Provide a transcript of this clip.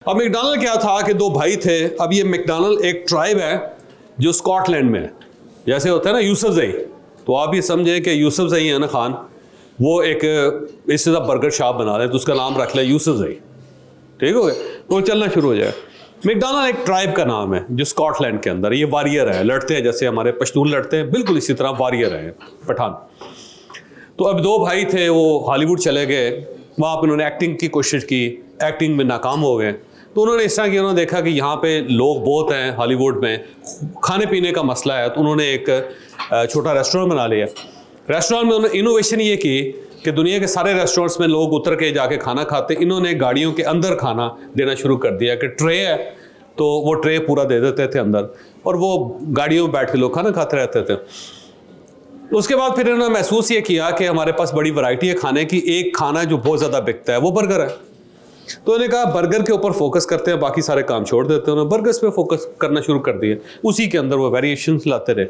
अब मैकडॉनल्ड क्या था कि दो भाई थे। अब ये मैकडॉनल्ड एक ट्राइब है जो स्कॉटलैंड में है। जैसे होता है ना यूसुफजई, तो आप ये समझें कि यूसुफजई है ना खान, वो एक इससे बर्गर शॉप बना रहे हैं, तो उसका नाम रख लिया यूसुफजई। ठीक हो गया, तो चलना शुरू हो जाए। मैकडॉनल्ड एक ट्राइब का नाम है जो स्कॉटलैंड के अंदर, ये वारियर है, लड़ते हैं जैसे हमारे पश्तून लड़ते हैं, बिल्कुल इसी तरह वारियर है पठान। तो अब दो भाई थे, वो हॉलीवुड चले गए, वहाँ पर उन्होंने एक्टिंग की कोशिश की, एक्टिंग में नाकाम हो गए। तो उन्होंने इस तरह किया, उन्होंने देखा कि यहाँ पे लोग बहुत हैं हॉलीवुड में, खाने पीने का मसला है, तो उन्होंने एक छोटा रेस्टोरेंट बना लिया। रेस्टोरेंट में उन्होंने इनोवेशन ये की कि दुनिया के सारे रेस्टोरेंट्स में लोग उतर के जाके खाना खाते, इन्होंने गाड़ियों के अंदर खाना देना शुरू कर दिया कि ट्रे है तो वो ट्रे पूरा दे देते थे अंदर, और वो गाड़ियों में बैठ के लोग खाना खाते रहते थे। उसके बाद फिर इन्होंने महसूस ये किया कि हमारे पास बड़ी वैरायटी है खाने की, एक खाना जो बहुत ज़्यादा बिकता है वो बर्गर है। तो उन्होंने कहा बर्गर के ऊपर फोकस करते हैं, बाकी सारे काम छोड़ देते हैं। उन्होंने बर्गर्स पे फोकस करना शुरू कर दिया, उसी के अंदर वो वेरिएशंस लाते रहे।